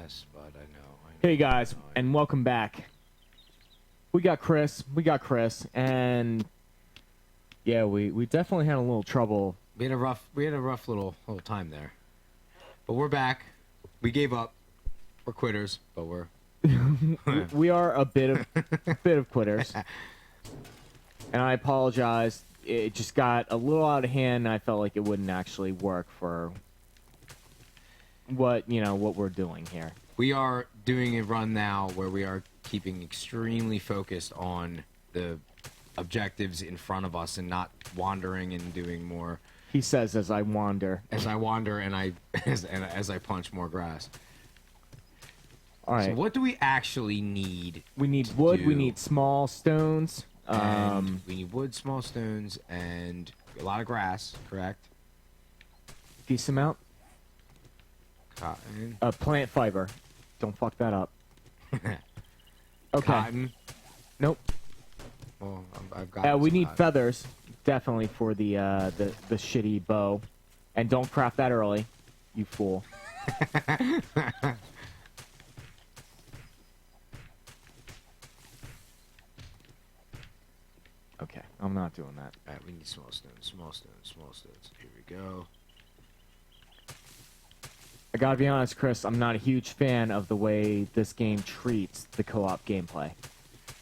yes, but I know. Hey guys, I know. and welcome back. We got Chris, and yeah, we definitely had a little trouble. We had a rough little time there, but we're back. We gave up. We're quitters, but we're We are a bit of quitters, and I apologize. It just got a little out of hand. And I felt like it wouldn't actually work for what we're doing here. we are doing a run now where we are keeping extremely focused on the objectives in front of us and not wandering and doing more. He says as I wander. As I wander and as I punch more grass. All right. So what do we actually need? We need wood. do? We need small stones. And we need wood, small stones, and a lot of grass. Correct. Decent amount. Cotton. Plant fiber. Don't fuck that up. Okay. Cotton. Nope. Well, I've got. We some need cotton. feathers, definitely for the shitty bow, and don't craft that early, you fool. Okay, I'm not doing that. All right, we need small stones. Small stones. Small stones. Here we go. I gotta be honest, Chris, I'm not a huge fan of the way this game treats the co-op gameplay.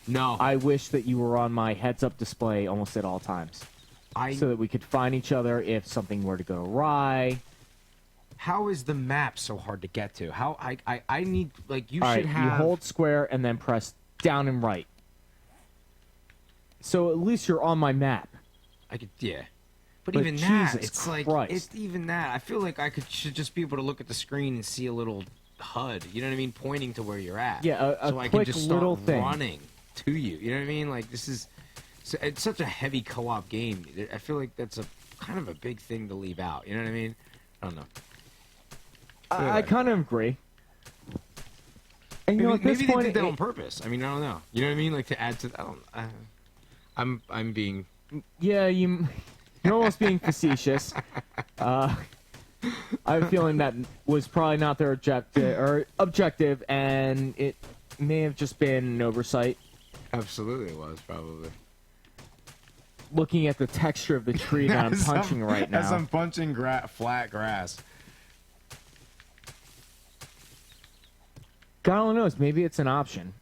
No. I wish that you were on my heads-up display almost at all times, so that we could find each other if something were to go awry. How is the map so hard to get to? How I need, like, you All should right, have. you hold square and then press down and right. So at least you're on my map. I could, yeah. But But even that, Jesus it's like, Christ. it's even that. I feel like should just be able to look at the screen and see a little HUD. You know what I mean? Pointing to where you're at. Yeah, a so I can quick just start little thing. running to you. You know what I mean? Like, this is, it's such a heavy co-op game. I feel like that's a kind of a big thing to leave out. You know what I mean? I don't know. I kind of agree. And you know, at this Maybe they point, did that on purpose. I mean, I don't know. You know what I mean? Like, to add to. I'm being. yeah, you're almost being facetious. I have a feeling that was probably not their objective, and it may have just been an oversight. Absolutely, was probably. Looking at the texture of the tree that I'm punching right As now. I'm punching flat grass. God only knows. Maybe it's an option.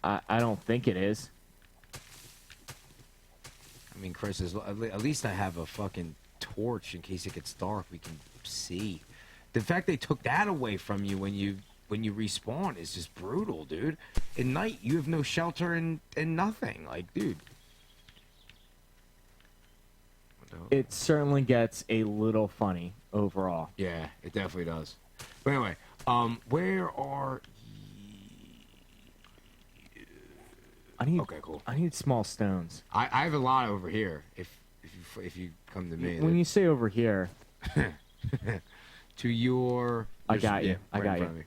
I don't think it is. I mean, Chris, at least I have a fucking torch in case it gets dark. We can see. The fact they took that away from you when you respawn is just brutal, dude. At night, you have no shelter and nothing. Like, dude. It certainly gets a little funny overall. Yeah, it definitely does. But anyway, where are Okay, cool. I need small stones. I have a lot over here. If you come to me, When you say over here, to your, I got you. yeah, I right got in front of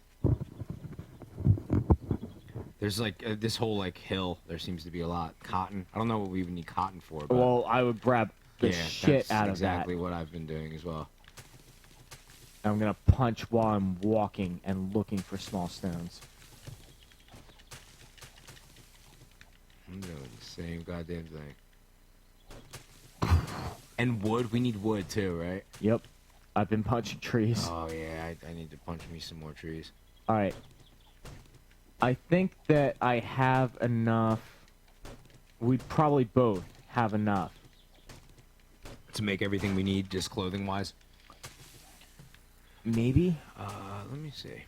me. There's like this whole like hill. There seems to be a lot cotton. I don't know what we even need cotton for. But well, I would grab the shit that's out of exactly that. what I've been doing as well. I'm gonna punch while I'm walking and looking for small stones. I'm doing the same goddamn thing. And wood, we need wood too, right? Yep, I've been punching trees. Oh yeah, I need to punch me some more trees. All right. I think that I have enough. We probably both have enough. To make everything we need, just clothing wise. Maybe. Let me see.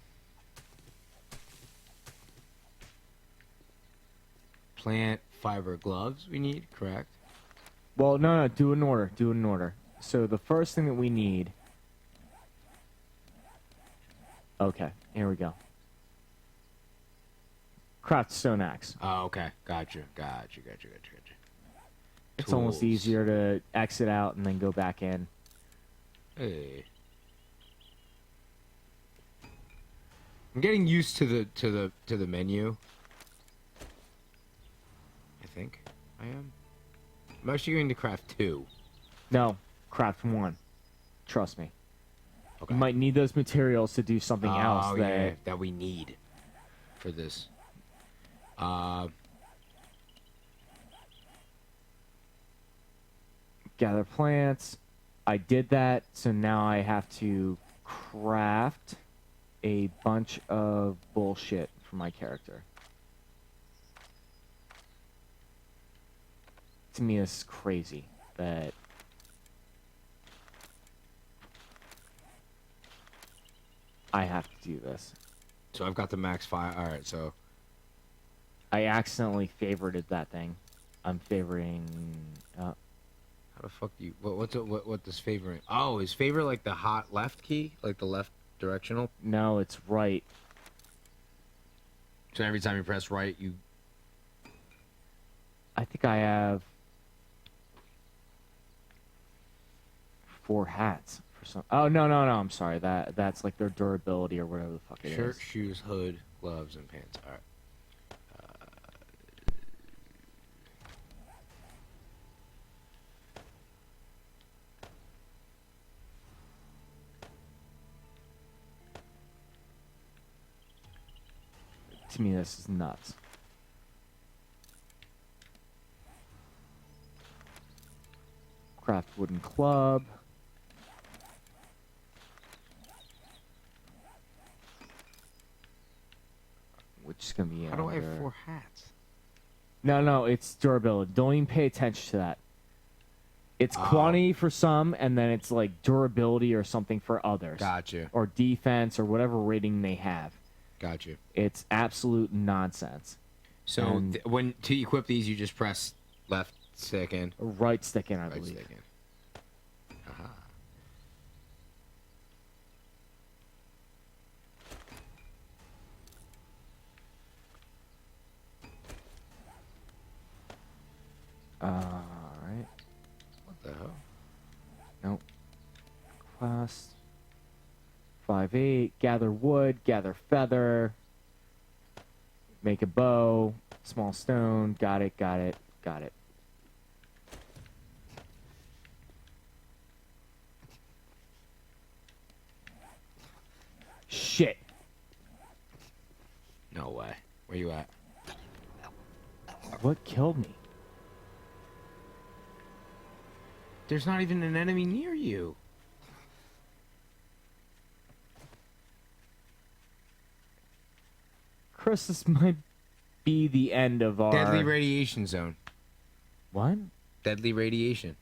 Plant fiber gloves we need, correct? Well, no, do it in order. Do it in order. So the first thing that we need. Okay, here we go. Craft stone axe. Oh, okay. Gotcha. It's almost Tools. easier to exit out and then go back in. Hey. I'm getting used to the menu. I think I am. I'm actually going to craft 2. No, craft 1. Trust me. Okay. You might need those materials to do something else Oh, that yeah, that we need for this. gather plants. I did that, so now I have to craft a bunch of bullshit for my character. To me, this is crazy that I have to do this. So I've got the max 5. All right, so I accidentally favorited that thing. I'm favoring. how the fuck do you? What does favoring? Oh, is favor like the hot left key, like the left directional? No, it's right. So every time you press right, you. I think I have 4 hats for some. Oh no. I'm sorry. That's like their durability or whatever the fuck it is. Shirt, shoes, hood, gloves, and pants. All right. To me, this is nuts. Craft wooden club. Which is gonna be How do I have under- 4 hats? No, it's durability. Don't even pay attention to that. It's Oh. quantity for some, and then it's like durability or something for others. Gotcha. Or defense or whatever rating they have. Gotcha. It's absolute nonsense. So And- when to equip these, you just press left stick in, A right stick in, I right believe. stick in. Aha. Alright. What the hell? Nope. Quest. 5-8. Gather wood. Gather feather. Make a bow. Small stone. Got it. Shit. No way. Where you at? What killed me? There's not even an enemy near you. Chris, this might be the end of our... Deadly radiation zone. What? Deadly radiation.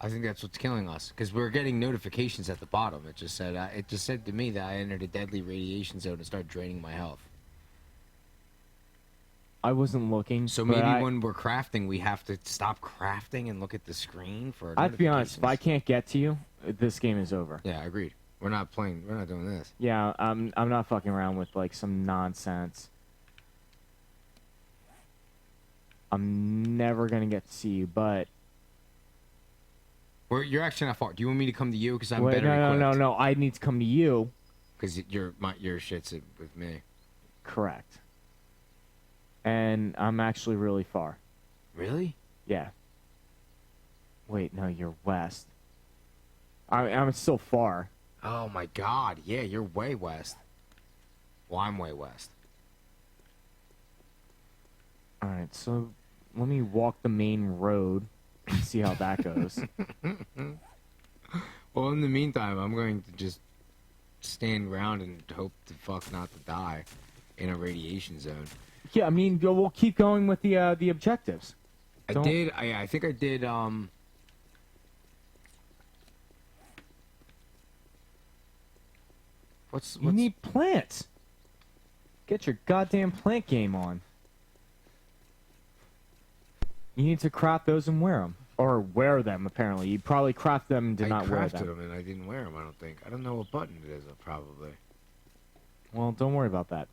I think that's what's killing us because we're getting notifications at the bottom. It just said to me that I entered a deadly radiation zone and started draining my health. I wasn't looking. So but maybe when we're crafting, we have to stop crafting and look at the screen for. I have to be honest, if I notifications. can't get to you, this game is over. Yeah, agreed. We're not playing. We're not doing this. Yeah, I'm not fucking around with like some nonsense. I'm never gonna get to see you, but You're actually not far. Do you want me to come to you because I'm wait, better no, equipped? no. I need to come to you. Because your shit's with me. Correct. And I'm actually really far. Really? Yeah. Wait, no, you're west. I'm still far. Oh my God! Yeah, you're way west. Well, I'm way west. All right, so let me walk the main road and see how that goes. Well, in the meantime, I'm going to just stand around and hope to fuck not to die in a radiation zone. Yeah, I mean, we'll keep going with the objectives. I Don't- did. I think I did. What's You need plants. Get your goddamn plant game on. You need to craft those and wear them. Or wear them, apparently. You probably craft them and did I not wear crafted them. them and I didn't wear them. I don't think. I don't know what button it is. Probably. Well, don't worry about that.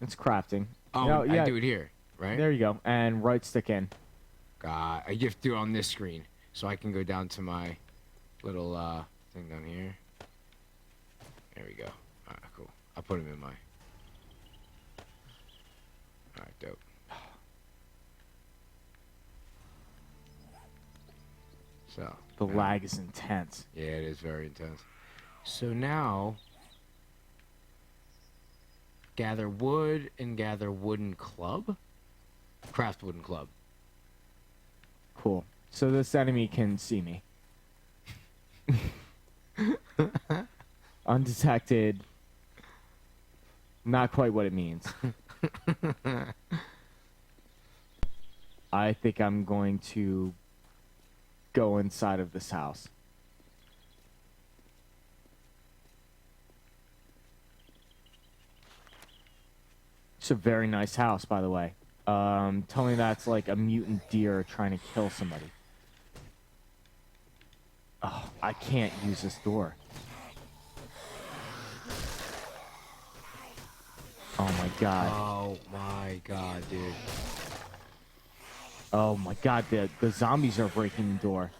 It's crafting. Oh, No, yeah, I do it here, right? there you go. And right stick in. God, I have to do it on this screen, so I can go down to my little thing down here. There we go. All right, cool. I'll put them in my. All right, dope. So The yeah. lag is intense. Yeah, it is very intense. So now, gather wood and gather wooden club. Craft wooden club. Cool. So this enemy can see me. Undetected. Not quite what it means. I think I'm going to go inside of this house. It's a very nice house, by the way. Tell me that's like a mutant deer trying to kill somebody. Oh, I can't use this door. Oh my god. Oh my god, dude. Oh my god, the zombies are breaking the door.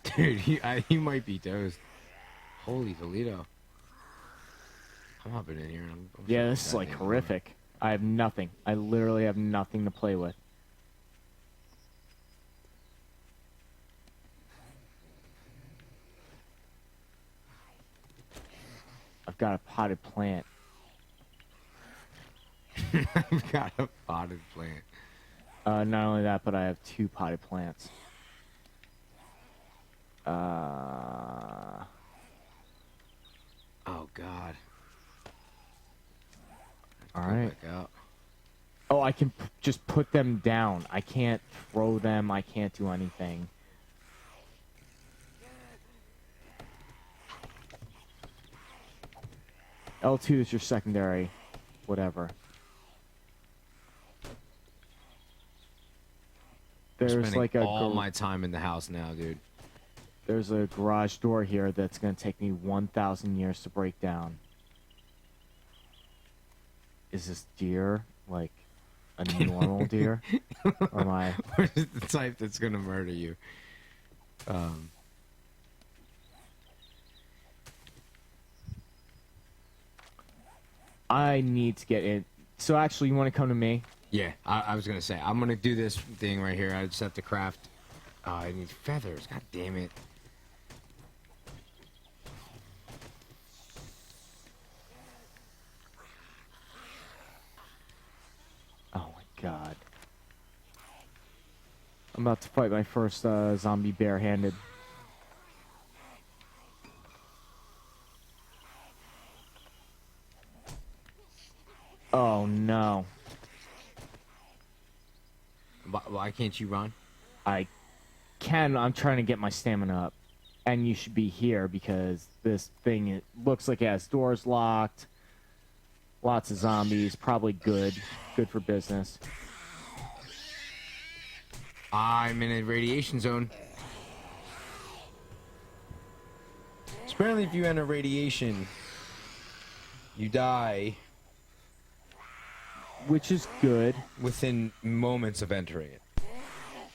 Dude, he might be toast. Holy Toledo. I'm hopping in here. I'm Yeah, this is like goddamn horrific. I have nothing. I literally have nothing to play with. I've got a potted plant. I've got a potted plant. Not only that, but I have 2 potted plants. Oh god. All Go right. back out. Oh, I can just put them down. I can't throw them. I can't do anything. L2 is your secondary. Whatever. I'm There's spending like a all my time in the house now, dude. There's a garage door here that's going to take me 1,000 years to break down. Is this deer like a normal deer? Or am I... What is the type that's gonna murder you? I need to get in. So actually, you want to come to me? Yeah, I was gonna say I'm gonna do this thing right here. I just have to craft. I need feathers. God damn it. Oh my god. I'm about to fight my first zombie barehanded. Oh no. Why can't you run? I can. I'm trying to get my stamina up. And you should be here because this thing, it looks like it has doors locked. Lots of zombies. Probably good. Good for business. I'm in a radiation zone. So apparently, if you enter radiation, you die Which is good. within moments of entering it.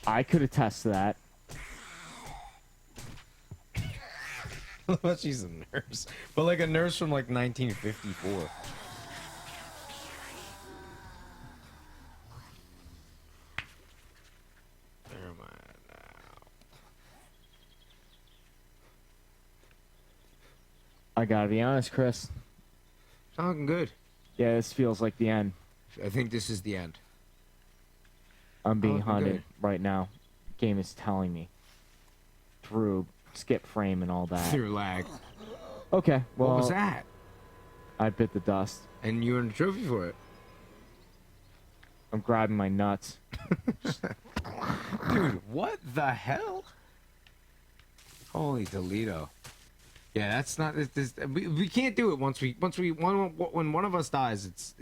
I could attest to that. She's a nurse, but like a nurse from like 1954. Where am I at now? I gotta be honest, Chris. It's not looking good. Yeah, this feels like the end. I think this is the end. I'm being looking hunted good. right now. Game is telling me. Through skip frame and all that. Through lag. Okay, well, What was that? I bit the dust. And you earned a trophy for it. I'm grabbing my nuts. Dude, what the hell? Holy Toledo. Yeah, that's not we can't do it when one of us dies, it's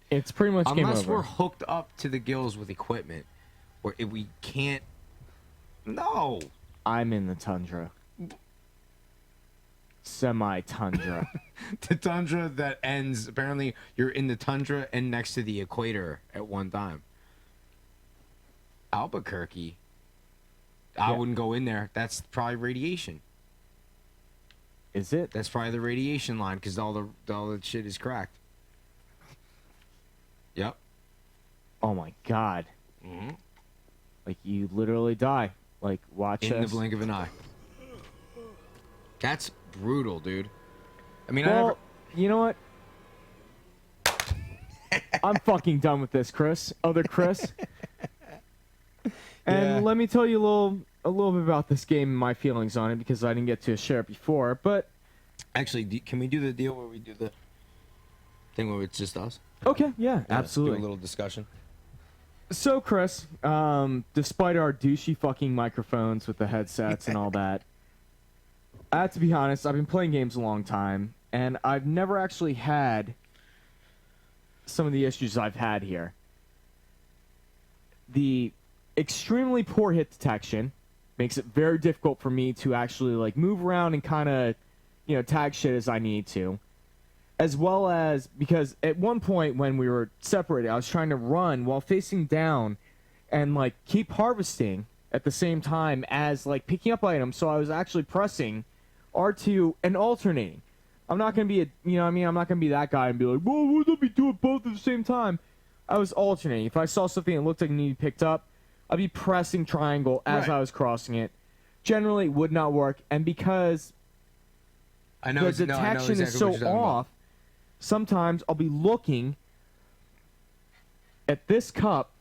It's pretty much game unless over. we're hooked up to the gills with equipment or if we can't. No. I'm in the tundra. Semi-tundra. The tundra that ends, apparently you're in the tundra and next to the equator at one time. Albuquerque. I Yeah. wouldn't go in there. That's probably radiation. Is it? That's probably the radiation line because all the shit is cracked. Yep. Oh my god. Mm-hmm. Like, you literally die. Like, watch In the this. blink of an eye. That's brutal, dude. I mean, Well, you know what? I'm fucking done with this, Chris. Other Chris. And Yeah. let me tell you a little bit about this game and my feelings on it because I didn't get to share it before. But actually, can we do the deal where we do the thing where it's just us? okay, yeah, Yeah, absolutely. Do a little discussion. So, Chris, despite our douchey fucking microphones with the headsets and all that, I have to be honest, I've been playing games a long time, and I've never actually had some of the issues I've had here. The extremely poor hit detection makes it very difficult for me to actually, like, move around and kind of, tag shit as I need to. As well as, because at one point when we were separated, I was trying to run while facing down and, like, keep harvesting at the same time as, like, picking up items. So I was actually pressing R2 and alternating. I'm not going to be I'm not going to be that guy and be like, whoa, let me do it both at the same time. I was alternating. If I saw something that looked like it needed picked up, I'd be pressing triangle as Right. I was crossing it. Generally, it would not work. And because I know the no, I know detection exactly is so what you're talking about. off, sometimes I'll be looking at this cup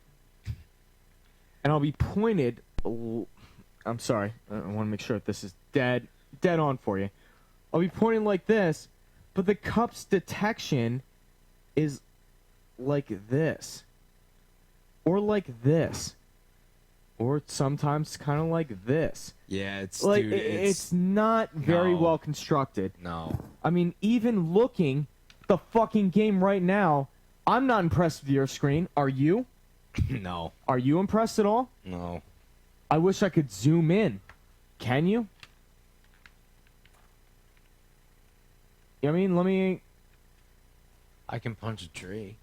and I'll be pointed. I'm sorry. I want to make sure that this is dead on for you. I'll be pointing like this, but the cup's detection is like this. Or like this. Or sometimes kind of like this. Yeah, it's Like, dude, it's not very No. well constructed. no. I mean, even looking the fucking game right now, I'm not impressed with your screen. Are you? No. Are you impressed at all? No. I wish I could zoom in. Can you? I mean, let me... I can punch a tree.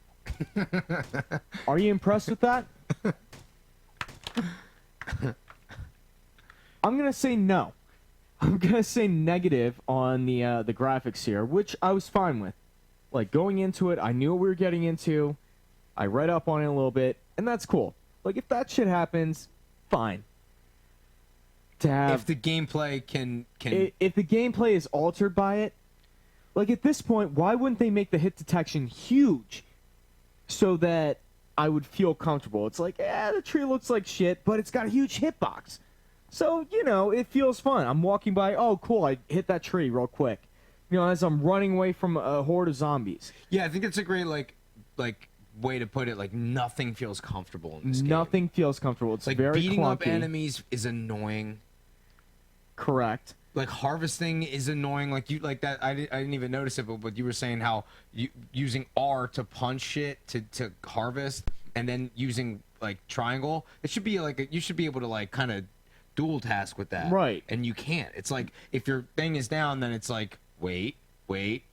Are you impressed with that? I'm gonna say no. I'm gonna say negative on the graphics here, which I was fine with. Like, going into it, I knew what we were getting into. I read up on it a little bit, and that's cool. Like, if that shit happens, fine. To have If the gameplay can if the gameplay is altered by it, like at this point, why wouldn't they make the hit detection huge so that I would feel comfortable? It's like, the tree looks like shit, but it's got a huge hitbox. So, it feels fun. I'm walking by, oh, cool, I hit that tree real quick. As I'm running away from a horde of zombies. Yeah, I think it's a great like way to put it. Like nothing feels comfortable in this game. Nothing feels comfortable. It's Like very beating up clunky. enemies is annoying. Correct. Like harvesting is annoying. Like you like that. I didn't even notice it, but you were saying how using R to punch shit to harvest, and then using like triangle. It should be like you should be able to like kind of dual task with that. Right. And you can't. It's like if your thing is down, then it's like wait. Wait,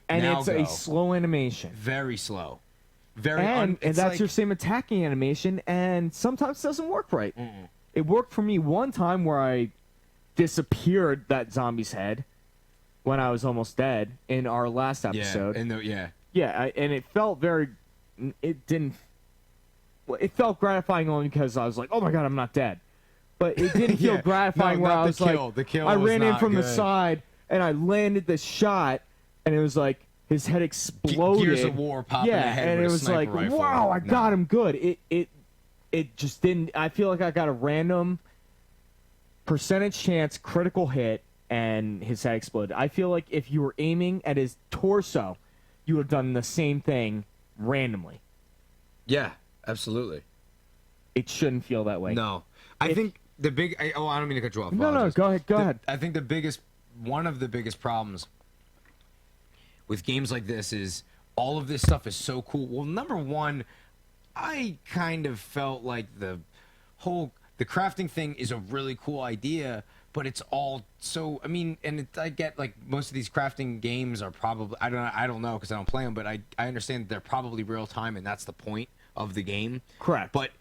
and now it's go. a slow animation. Very slow. Very And it's that's like, your same attacking animation, and sometimes it doesn't work right. It worked for me one time where I disappeared that zombie's head when I was almost dead in our last episode. Yeah. And it felt very... It didn't... well, it felt gratifying only because I was like, oh my god, I'm not dead. But it didn't feel Yeah. gratifying No, where not I the was kill. like... The kill I was ran in not from the good. side, and I landed the shot, and it was like... His head exploded. Gears of War popping yeah, ahead and with it a was sniper like, rifle. wow, I No. got him good. It just didn't. I feel like I got a random percentage chance critical hit, and his head exploded. I feel like if you were aiming at his torso, you would have done the same thing randomly. Yeah, absolutely. It shouldn't feel that way. No, I If- think the big. I don't mean to cut you off. No, apologize. go ahead. Go ahead. I think one of the biggest problems with games like this is all of this stuff is so cool. Well, number one, I kind of felt like the crafting thing is a really cool idea, but it's all so. I mean, and I get like most of these crafting games are probably I don't know because I don't play them, but I understand that they're probably real time, and that's the point of the game. Correct. But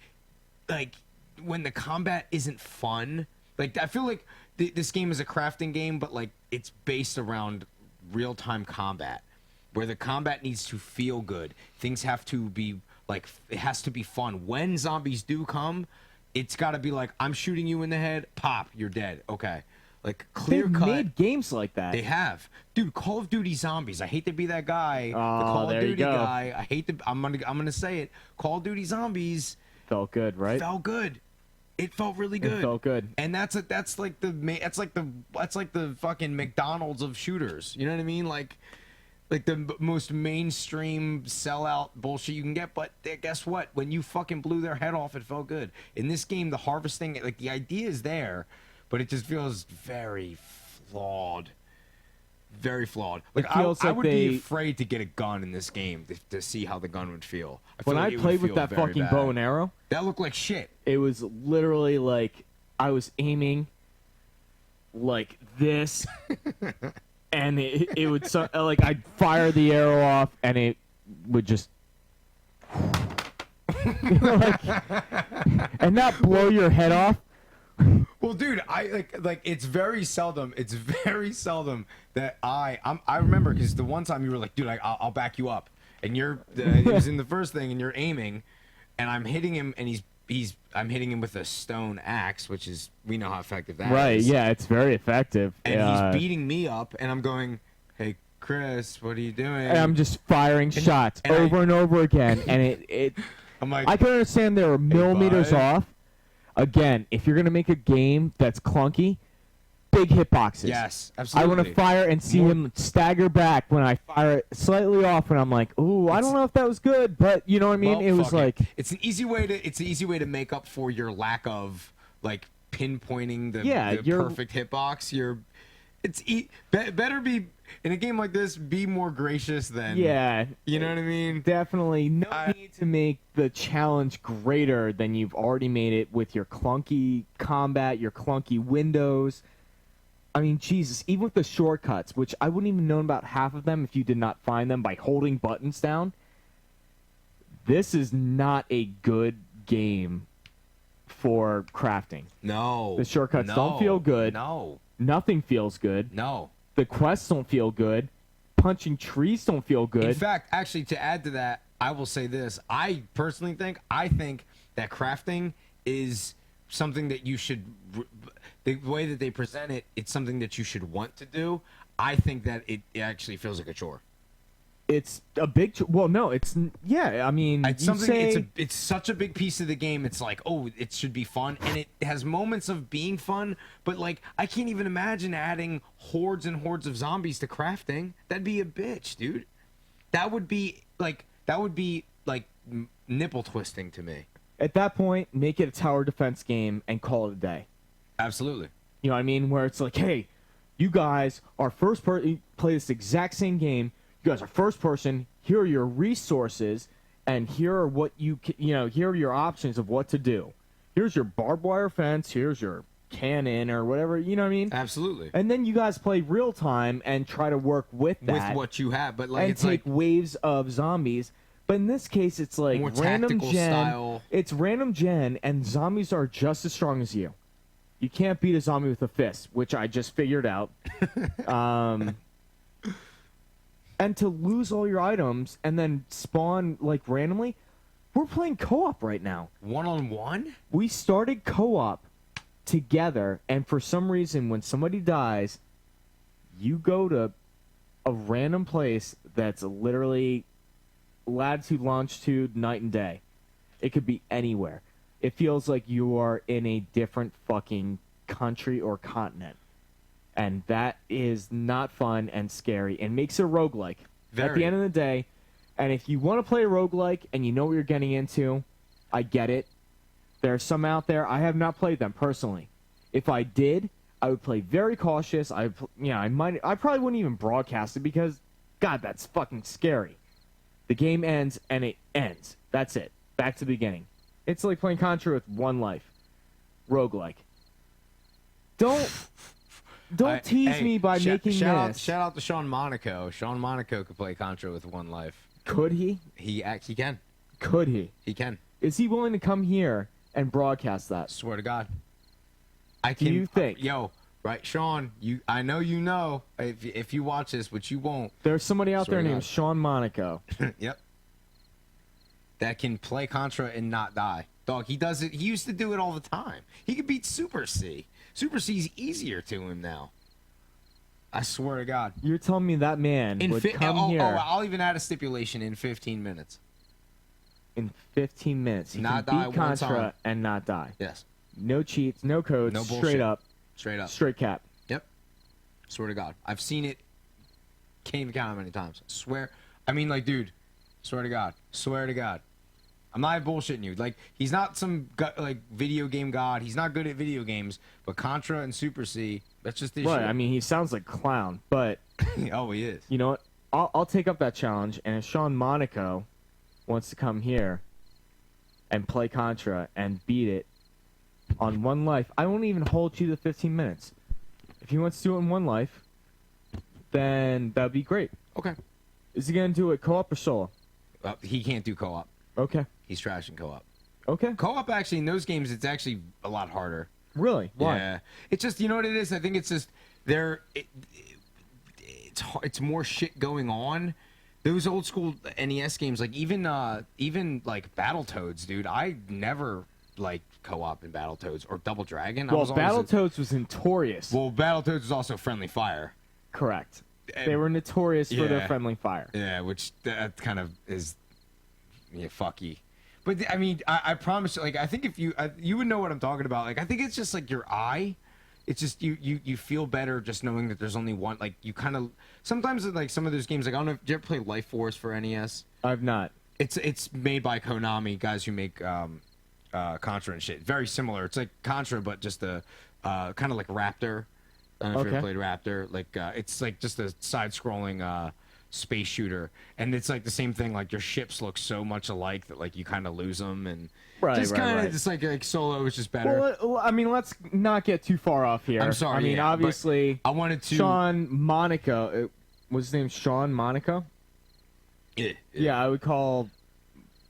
like when the combat isn't fun, like I feel like this game is a crafting game, but like it's based around real-time combat where the combat needs to feel good. Things have to be like it has to be fun. When zombies do come, it's got to be like, I'm shooting you in the head, pop, you're dead. Okay. Like, They've clear cut. made games like that. They have, dude. Call of Duty Zombies. I hate to be that guy, the Oh, Call of there you Duty go. guy. I hate to. I'm gonna say it. Call of Duty Zombies Felt good, right? felt good. It felt really good. It felt good. And that's like the fucking McDonald's of shooters. You know what I mean? Like the most mainstream sellout bullshit you can get. But guess what? When you fucking blew their head off, it felt good. In this game, the harvesting, like the idea is there, but it just feels very flawed. Very flawed. Like It feels I like would they- be afraid to get a gun in this game to see how the gun would feel. When feel I like it would played with feel that very fucking bad. bow and arrow, That looked like shit. it was literally like I was aiming like this, and it would like I'd fire the arrow off, and it would just like, and not blow your head off. Well, dude, I like it's very seldom. It's very seldom that I remember because the one time you were like, dude, I'll back you up, and you're it was in the first thing, and you're aiming, and I'm hitting him, and I'm hitting him with a stone axe, which is we know how effective that is. Right? Yeah, it's very effective. And he's beating me up, and I'm going, hey, Chris, what are you doing? And I'm just firing shots and over and over again, and it I'm like, I can understand there are millimeters bud. off. Again, if you're gonna make a game that's clunky, big hitboxes. yes, I absolutely. want to fire and see him stagger back when I fire it slightly off, and I'm like, ooh, I don't know if that was good, but you know what I mean? Well, It was fuck like, it's an easy way to make up for your lack of like pinpointing the you're- perfect hitbox. Better be in a game like this. Be more gracious than yeah, You know what I mean? definitely no need to make the challenge greater than you've already made it with your clunky combat, your clunky windows. I mean, Jesus, even with the shortcuts, which I wouldn't even know about half of them if you did not find them by holding buttons down. This is not a good game for crafting. No, The shortcuts don't feel good. No, Nothing feels good. no. The quests don't feel good. Punching trees don't feel good. In fact, actually, to add to that, I will say this. I personally think that crafting is something that you should. The way that they present it, it's something that you should want to do. I think that it actually feels like a chore. It's a big. Well, no, it's yeah. I mean, It's you something. say It's such a big piece of the game. It's like, oh, it should be fun, and it has moments of being fun. But like, I can't even imagine adding hordes and hordes of zombies to crafting. That'd be a bitch, dude. That would be like nipple twisting to me. at that point, make it a tower defense game and call it a day. Absolutely. You know what I mean? Where it's like, hey, you guys are first person. Play this exact same game. You guys are first person. Here are your resources, and here are what here are your options of what to do. Here's your barbed wire fence. Here's your cannon or whatever. You know what I mean? Absolutely. And then you guys play real time and try to work with that With what you have, but like and it's take like waves of zombies. But in this case, it's like More random tactical gen. style. It's random gen, and zombies are just as strong as you. You can't beat a zombie with a fist, which I just figured out. And to lose all your items and then spawn like randomly, we're playing co-op right now. 1-on-1. We started co-op together, and for some reason, when somebody dies, you go to a random place that's literally latitude, longitude, night and day. It could be anywhere. It feels like you are in a different fucking country or continent. And that is not fun and scary and makes it roguelike. At Very. the end of the day, and if you want to play roguelike and you know what you're getting into, I get it. There are some out there. I have not played them personally. If I did, I would play very cautious. I probably wouldn't even broadcast it because, God, that's fucking scary. The game ends and it ends. That's it. Back to the beginning. It's like playing Contra with one life. Roguelike. Don't tease me by making this. Shout out to Sean Monaco. Sean Monaco could play Contra with one life. Could he? He can. Could he? He can. Is he willing to come here and broadcast that? Swear to God. I Do can. you think? Yo, right, Sean. I know you know. If you watch this, which you won't. There's somebody out Swear there to named God. Sean Monaco. Yep. That can play Contra and not die. Dog, he does it. He used to do it all the time. He could beat Super C. Super C's easier to him now. I swear to God. You're telling me that man would come here I'll even add a stipulation in 15 minutes. in 15 minutes. He Not can die beat one Contra time. and not die. Yes. No cheats, no codes, No straight bullshit. up, Straight up. straight cap. Yep. Swear to God. I've seen it. Can't even count how many times. Swear. I mean, like, dude. Swear to God. Swear to God. I'm not bullshitting you. Like, he's not some like video game god. He's not good at video games. But Contra and Super C, that's just his Right, shit. I mean, he sounds like clown, but Oh, he is. you know what? I'll take up that challenge, and if Sean Monaco wants to come here and play Contra and beat it on one life, I won't even hold you to 15 minutes. If he wants to do it in one life, then that'd be great. Okay. Is he gonna do it co-op or solo? He can't do co-op. Okay. He's trash in co-op. Okay. Co-op, actually, in those games, it's actually a lot harder. Really? Why? Yeah. It's just, you know what it is? I think it's just, it's more shit going on. Those old school NES games, like even like Battletoads, dude. I never liked co-op in Battletoads or Double Dragon. I Well, was always Battletoads was notorious. well, Battletoads was also Friendly Fire. Correct. They were notorious for their Yeah. friendly fire. Yeah, which that kind of is, yeah, fucky. But I mean, I promise you, like, I think if you you would know what I'm talking about. Like, I think it's just like your eye. It's just you feel better just knowing that there's only one. Like, you kind of sometimes like some of those games. Like, I don't know. Did you ever play Life Force for NES? I've not. It's made by Konami, guys who make Contra and shit. Very similar. It's like Contra, but just a kind of like Raptor. I don't know if you ever Okay. played Raptor. Like it's like just a side-scrolling space shooter, and it's like the same thing. Like your ships look so much alike that like you kind of lose them, and Right, just right, kind of right. just like Solo is just better. Well, I mean, let's not get too far off here. I'm sorry, I mean, yeah, but obviously, I wanted to. Sean Monaco. Was his name Sean Monaco? Yeah, I would call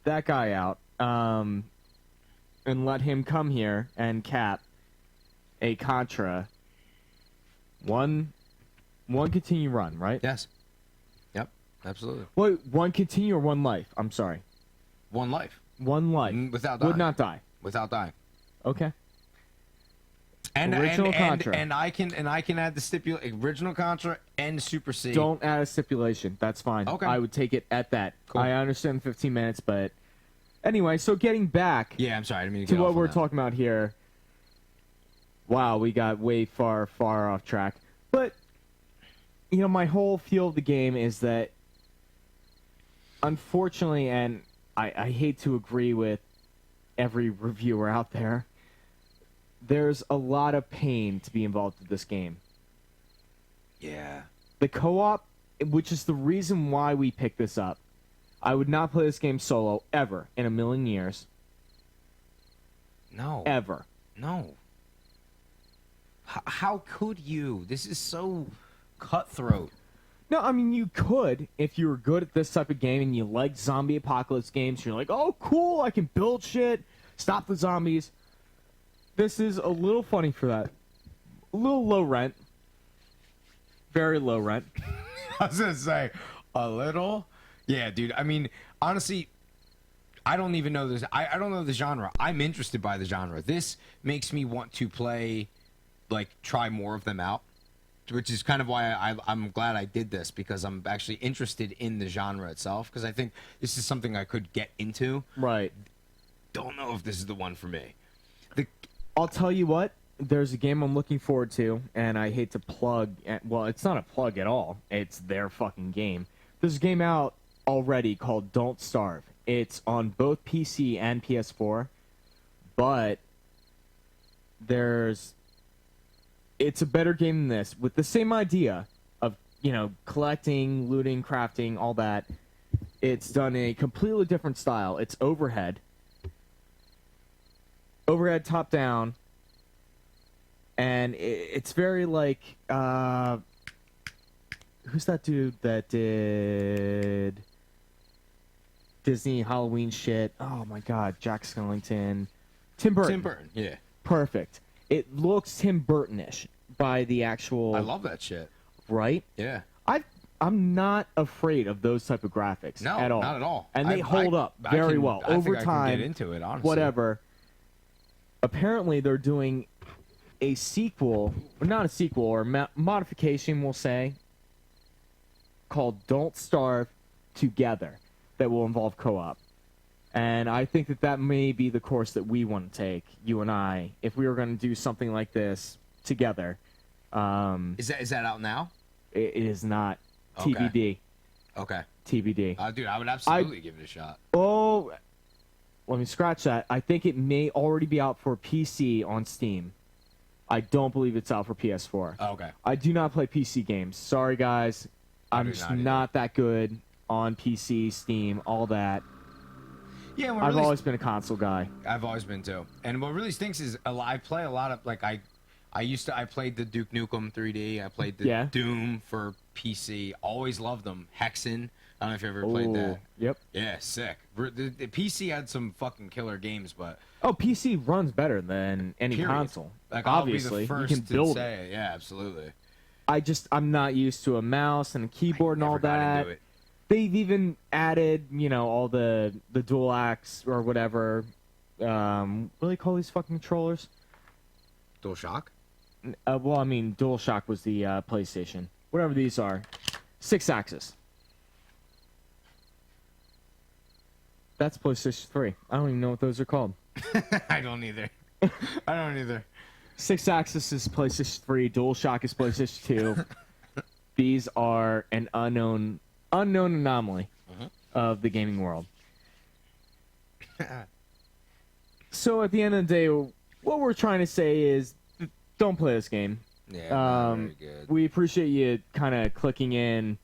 that guy out, and let him come here and cap a Contra. One continue run, right? Yes. Yep. Absolutely. Wait, one continue or one life? I'm sorry. One life One life. without Would dying. not die. Without dying. Okay. And Original Contra. and I can add the original Contra and Super C. Don't add a stipulation. That's fine. Okay. I would take it at that. Cool. I understand 15 minutes, but anyway, so getting back Yeah, I'm sorry. I didn't mean to to get what off on we're that. talking about here. Wow, we got way far off track. But, you know, my whole feel of the game is that, unfortunately, and I hate to agree with every reviewer out there, there's a lot of pain to be involved with this game. Yeah. The co-op, which is the reason why we picked this up, I would not play this game solo ever in a million years. No. Ever. No. How could you? This is so cutthroat. No, I mean, you could if you were good at this type of game and you like zombie apocalypse games. You're like, oh, cool, I can build shit, stop the zombies. This is a little funny for that. A little low rent. Very low rent. I was gonna say a little. Yeah, dude. I mean, honestly, I don't even know this. I don't know the genre. I'm interested by the genre. This makes me want to play, like, try more of them out, which is kind of why I'm glad I did this, because I'm actually interested in the genre itself, because I think this is something I could get into. Right. Don't know if this is the one for me. I'll tell you what, there's a game I'm looking forward to, and I hate to plug, well, it's not a plug at all. It's their fucking game. There's a game out already called Don't Starve. It's on both PC and PS4, but it's a better game than this, with the same idea of, you know, collecting, looting, crafting, all that. It's done in a completely different style. It's overhead top down, and it's very like who's that dude that did Disney Halloween shit? Oh my god, Jack Skellington. Tim Burton. Tim Burton. Yeah. Perfect. It looks Tim Burton-ish by the actual I love that shit. right? Yeah. I'm not afraid of those type of graphics No, at all. not at all. And they hold up very well I over think time. I can get into it, honestly. Whatever. apparently they're doing a sequel, or not a sequel, or modification, we'll say, called Don't Starve Together, that will involve co-op. And I think that that may be the course that we want to take, you and I, if we were going to do something like this together. Is that out now? It is not. Okay. TBD. Okay. TBD. Dude, I would absolutely give it a shot. Oh, let me scratch that. I think it may already be out for PC on Steam. I don't believe it's out for PS4. Oh, okay. I do not play PC games. Sorry, guys. I'm do just not either. not that good on PC, Steam, all that. Yeah, what I've really always been a console guy. I've always been too. And what really stinks is I play a lot of like I played the Duke Nukem 3D. I played the Yeah. Doom for PC. Always loved them. Hexen. I don't know if you ever played that. Ooh, yep. Yeah, sick. The PC had some fucking killer games, but Oh, PC runs better than any period. console. Like Obviously, I'll be the first you can to build it. say it. Yeah, absolutely. I'm not used to a mouse and a keyboard and all Never got that. into it. They've even added, all the dual axe or whatever. What do they call these fucking controllers? DualShock? Well, I mean, DualShock was the PlayStation. Whatever these are. 6-axis. That's PlayStation 3. I don't even know what those are called. I don't either. I don't either. 6-axis is PlayStation 3. DualShock is PlayStation 2. These are an unknown anomaly of the gaming world. So at the end of the day, what we're trying to say is, don't play this game. Yeah, not very good. We appreciate you kind of clicking in,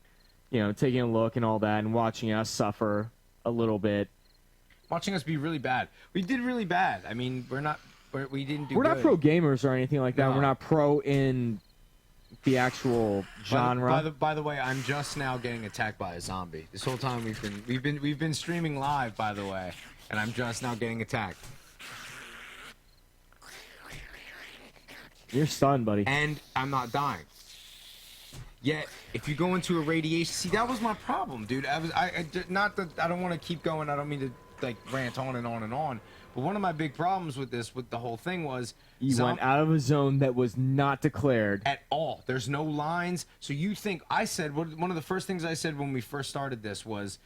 taking a look and all that, and watching us suffer a little bit. Watching us be really bad. We did really bad. I mean, we didn't do We're not good. pro gamers or anything like that. No. We're not pro in the actual genre. By the way, I'm just now getting attacked by a zombie. This whole time we've been streaming live, by the way, and I'm just now getting attacked. You're stunned, buddy. And I'm not dying. Yet, if you go into a radiation, see, that was my problem, dude. Not that I don't want to keep going. I don't mean to like rant on and on and on. But one of my big problems with the whole thing was You went out of a zone that was not declared. at all. There's no lines. So you think one of the first things I said when we first started this was,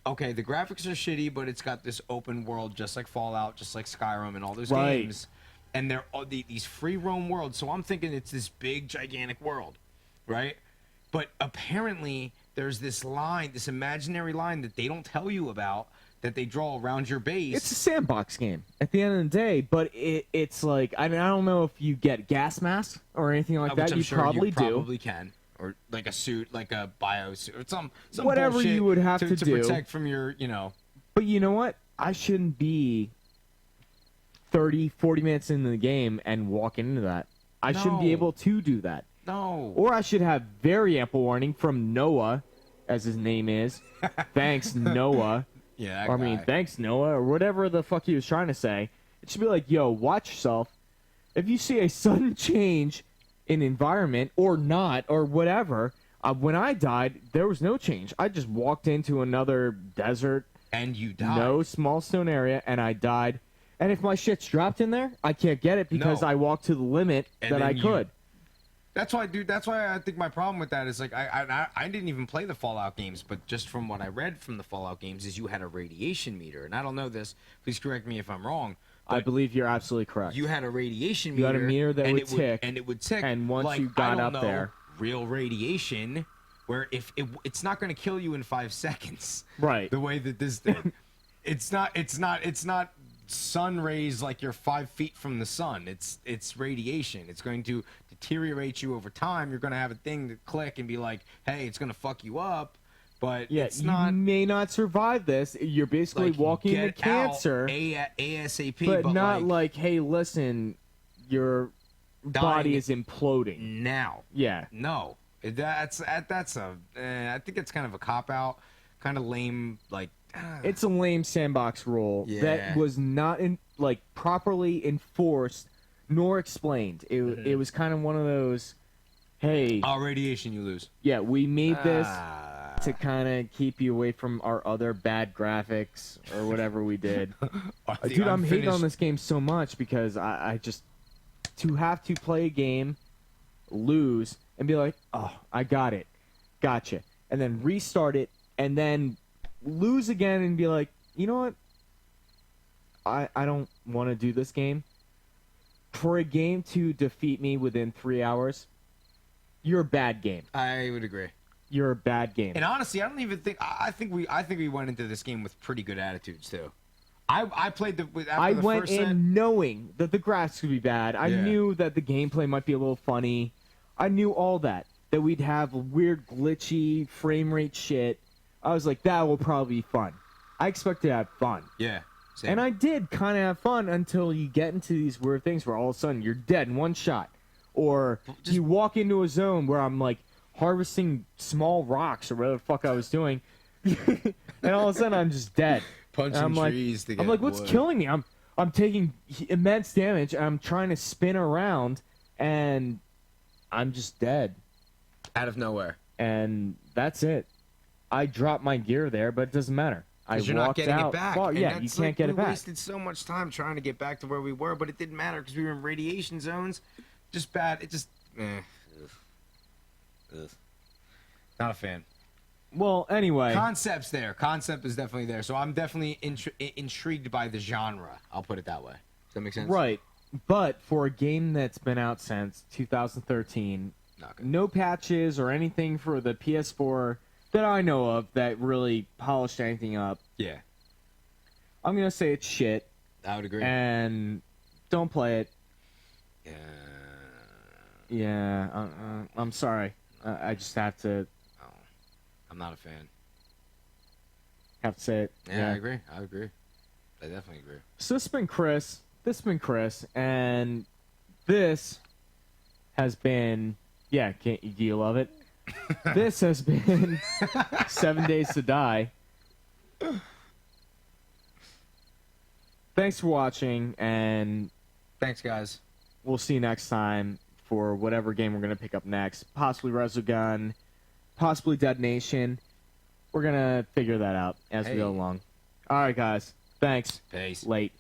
okay, the graphics are shitty, but it's got this open world just like Fallout, just like Skyrim and all those Right. games. And they're all these free roam worlds. So I'm thinking it's this big, gigantic world, right? But apparently there's this line, this imaginary line that they don't tell you about that they draw around your base. It's a sandbox game at the end of the day, but it's like, I don't know if you get gas masks or anything like which that. I'm You sure probably you do. probably can. Or like a suit, like a biosuit, or some Whatever bullshit you would have to do. protect from your, But you know what? I shouldn't be 30, 40 minutes into the game and walk into that. I shouldn't be No. able to do that. No. Or I should have very ample warning from Noah, as his name is. Thanks, Noah. Yeah, that Or, I mean, guy. thanks, Noah, or whatever the fuck he was trying to say. It should be like, yo, watch yourself. If you see a sudden change in environment, or not, or whatever, when I died, there was no change. I just walked into another desert, And you die. no small stone area, and I died. And if my shit's dropped in there, I can't get it because No. I walked to the limit And that then I you- could. That's why, dude. That's why I think my problem with that is like I didn't even play the Fallout games, but just from what I read from the Fallout games is you had a radiation meter, and I don't know this. Please correct me if I'm wrong. I But believe you're absolutely correct. you had a radiation You meter. had a meter that and would it tick, and it would tick. and once like, you got I don't up know, there- real radiation, where if it's not going to kill you in 5 seconds, Right. The way that this did, it's not sun rays like you're 5 feet from the sun. It's radiation. It's going to deteriorate you over time. You're going to have a thing that click and be like, hey, it's going to fuck you up. But Yeah, it's you not may not survive this. You're basically like walking into get out cancer, ASAP, but not like, hey, listen, your body Dying is imploding. now. Yeah. No, that's I think it's kind of a cop out, kind of lame. Like It's a lame sandbox rule Yeah. that was not properly enforced nor explained. It was kind of one of those, hey, radiation you lose. yeah, we made this to kind of keep you away from our other bad graphics or whatever we did. The Dude, I'm hating on unfinished- this game so much because I just to have to play a game, lose, and be like, oh, I got it, gotcha, and then restart it, and then lose again and be like, you know what? I don't want to do this game. For a game to defeat me within 3 hours, you're a bad game. I would agree. You're a bad game. And honestly, I don't even think. I think we went into this game with pretty good attitudes too. I played after I the went first in set. knowing that the graphics would be bad. I Yeah. knew that the gameplay might be a little funny. I knew all that. That we'd have weird, glitchy frame rate shit. I was like, that will probably be fun. I expected to have fun. Yeah. Same. And I did kind of have fun until you get into these weird things where all of a sudden you're dead in one shot. Or you walk into a zone where I'm like harvesting small rocks or whatever the fuck I was doing. And all of a sudden I'm just dead. punching And I'm like, trees to get I'm like, what's wood. killing me? I'm taking immense damage. And I'm trying to spin around, and I'm just dead. Out of nowhere. And that's it. I dropped my gear there, but it doesn't matter. I Because you're not walked getting out. it back. Well, And yeah, you that's can't like, get it we back. wasted so much time trying to get back to where we were, but it didn't matter because we were in radiation zones. Just bad. It just. Ugh. Not a fan. Well, anyway, Concept's there. Concept is definitely there. So I'm definitely intrigued by the genre. I'll put it that way. Does that make sense? right. But for a game that's been out since 2013, Not good. no patches or anything for the PS4 that I know of that really polished anything up, Yeah, I'm going to say it's shit. I would agree. And don't play it. Yeah. Yeah, I'm sorry. I just have to Oh, I'm not a fan. say it. Yeah, I agree. I agree. I definitely agree. So this has been Chris. And this has been, yeah, do you love it? This has been 7 Days to Die. Thanks for watching, and Thanks, guys. we'll see you next time for whatever game we're going to pick up next. Possibly Resogun, possibly Dead Nation. We're going to figure that out as we go Hey. along. All right, guys. Thanks. Peace. Late.